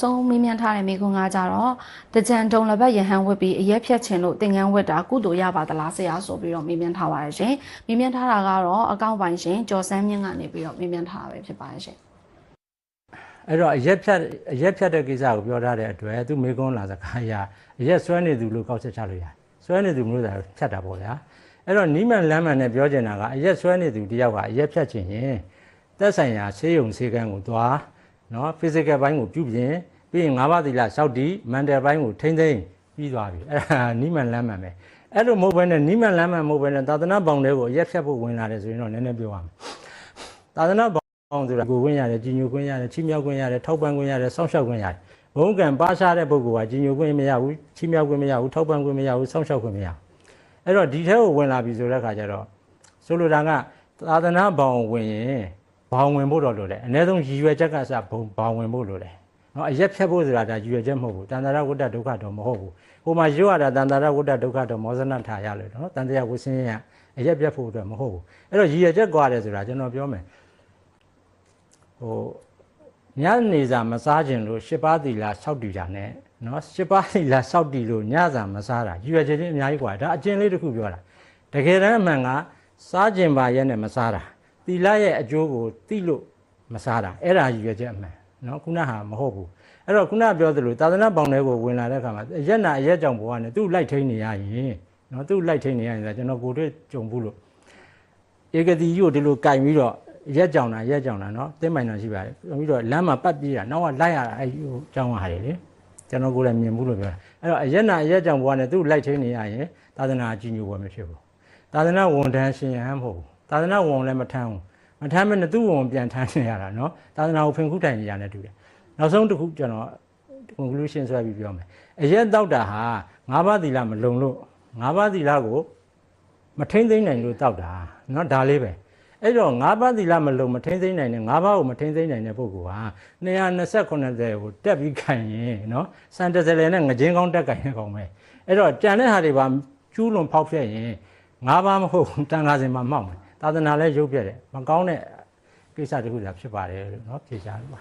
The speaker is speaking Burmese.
ဆုံးမေးမြန်းထားတဲ့မိကွန်းကကြတော့တကြံတုံလက်ဘက်ရဟန်းဝတ်ပြီးအရက်ဖြတ်ခြင်းလို့သင်္ကန်းဝတ်တာကုသိုလ်ရပါသလားဆရာဆိုပြီးတော့မေးမြန်းထားပါတယ်ရှင်။မေးမြန်းထားတာကတော့အကောင့်ပိုင်းရှင်ကျော်စန်းမြင့်ကနေပြီးတော့မေးမြန်းထားတာပဲဖြစ်ပါတယ်ရှင်။အဲ့တော့အရက်ဖြတ်တဲ့ကိစ္စကိုပြောထားတဲ့အတွက်သူမေကွန်းလာစကားအရအရက်ဆွဲနေသူလို့ကောက်ချက်ချလို့ရတယ်။ဆွဲနေသူမျိုးသာဖြတ်တာပေါ့ဗျာ။အဲ့တော့နီးမှန်လမ်းမှန်နဲ့ပြောချင်တာကအရက်ဆွဲနေသူတယောက်ကအရက်ဖြတ်ခြင်းရင်သက်ဆိုင်ရာဆေးရုံဆေးကန်းကိုသွားနော် physical ဘိုင်းကိုပြုပြင်ပြီးရင်၅ပါးသီလလျှောက်တည် mental ဘိုင်းကိုထိမ့်သိမ့်ပြီးသွားပြီအဲ့ဒါနီးမှန်လမ်းမှန်ပဲအဲ့လိုမဟုတ်ဘဲနဲ့နီးမှန်လမ်းမှန်မဟုတ်ဘဲနဲ့သာသနာပေါင်းတွေကိုအရက်ဖြတ်ဖို့ဝင်လာတယ်ဆိုရင်တော့နည်းနည်းပြောရမယ်သာသနာပေါင်းဆိုတာကိုဝင်ရတယ်ကြီးညိုခွင့်ရတယ်ချီးမြှောက်ခွင့်ရတယ်ထောက်ပံ့ခွင့်ရတယ်စောင့်ရှောက်ခွင့်ရတယ်ဘုံကံပါရှားတဲ့ပုဂ္ဂိုလ်ကကြီးညိုခွင့်မရဘူးချီးမြှောက်ခွင့်မရဘူးထောက်ပံ့ခွင့်မရဘူးစောင့်ရှောက်ခွင့်မရဘူးအဲ့တော့ဒီထဲကိုဝင်လာပြီဆိုတဲ့အခါကျတော့ဆိုလိုတာကသာသနာပေါင်းဝင်ရင်ဘောင်ဝင်ဖို့တော့လိုတယ်အနည်းဆုံးရည်ရွယ်ချက်ကစဘောင်ဝင်ဖို့လိုတယ်နော်အရက်ဖြတ်ဖို့ဆိုတာဒါရည်ရွယ်ချက်မဟုတ်ဘူးတန်တရာဝတ္တဒုက္ခတော့မဟုတ်ဘူးဟိုမှာရွတ်ရတာတန်တရာဝတ္တဒုက္ခတော့မောဇနထားရလို့နော်တန်တရာဝဆင်းရအရက်ဖြတ်ဖို့အတွက်မဟုတ်ဘူးအဲ့တော့ရည်ရွယ်ချက်ကွာတယ်ဆိုတာကျွန်တော်ပြောမယ်ဟိုညနေစာမစားခြင်းလို့၈ပါးသီလ၆တည်တာ ਨੇ နော်၈ပါးသီလ၆တည်လို့ညစာမစားတာရည်ရွယ်ချက်ချင်းအများကြီးကွာဒါအကျဉ်းလေးတစ်ခုပြောတာတကယ်တမ်းအမှန်ကစားခြင်းပါရဲ့နဲ့မစားတာသီလရဲ့အကျိုးကိုသိလို့မစားတာအဲ့ဒါရည်ရွယ်ချက်အမှန်နော်ခုနဟာမဟုတ်ဘူးအဲ့တော့ခုနပြောသလိုသာသနာပေါင်းတွေကိုဝင်လာတဲ့အခါမှာရက်နာအရက်ကြောင့်ဘဝနဲ့သူ့လိုက်ထိန်နေရရင်နော်သူ့လိုက်ထိန်နေရရင်ကျွန်တော်ကိုယ်တွေ့ကြုံဘူးလို့ဧကတိကြီးကိုဒီလိုကင်ပြီးတော့ရက်ကြောင်တာနော်တင်းပိုင်တာရှိပါတယ်ပြီးတော့လမ်းမှာပတ်ပြေးတာနောက်ကလိုက်ရတာအဲ့ဟိုကြောင်းဟာတယ်လေကျွန်တော်ကိုယ်လည်းမြင်ဘူးလို့ပြောတာအဲ့တော့အရက်နာအရက်ကြောင့်ဘဝနဲ့သူ့လိုက်ထိန်နေရရင်သာသနာအကြီးညိုဘဝမဖြစ်ဘူးသာသနာဝန်ထမ်းရှင်ဟန်မဟုတ်ဘူးသာသနာဝန်လည်းမထမ်းဘူးမထမ်းမဲ့နဲ့သူ့ဝန်ပြန်ထမ်းနေရတာနော်သာသနာကိုဖင်ခုတိုင်နေရတဲ့တူတယ်နောက်ဆုံးတစ်ခုကျွန်တော် conclusion ဆွဲပြီးပြောမယ်အရက်တောက်တာဟာ၅ပါးသီလမလုံလို့၅ပါးသီလကိုမထိမ့်သိမ့်နိုင်လို့တောက်တာနော်ဒါလေးပဲအဲ့တော့၅ပါးသီလမလုံမထိမ့်သိမ့်နိုင်နဲ့၅ပါးကိုမထိမ့်သိမ့်နိုင်တဲ့ပုဂ္ဂိုလ်ဟာ229ကိုတက်ပြီးခိုင်ရင်နော်စံတစ်စလဲနဲ့ငကြင်းကောင်းတက်ခိုင်ရကောင်ပဲအဲ့တော့ကြံတဲ့ဟာတွေပါကျူးလွန်ဖောက်ဖျက်ရင်၅ပါးမဟုတ်တန်ခါစင်မှာမှောက်မယ်သာသနာလည်းရုပ်ပြက်တယ်မကောင်းတဲ့ကိစ္စတခုသာဖြစ်ပါတယ်လို့เนาะဖြေချာလို့ပါ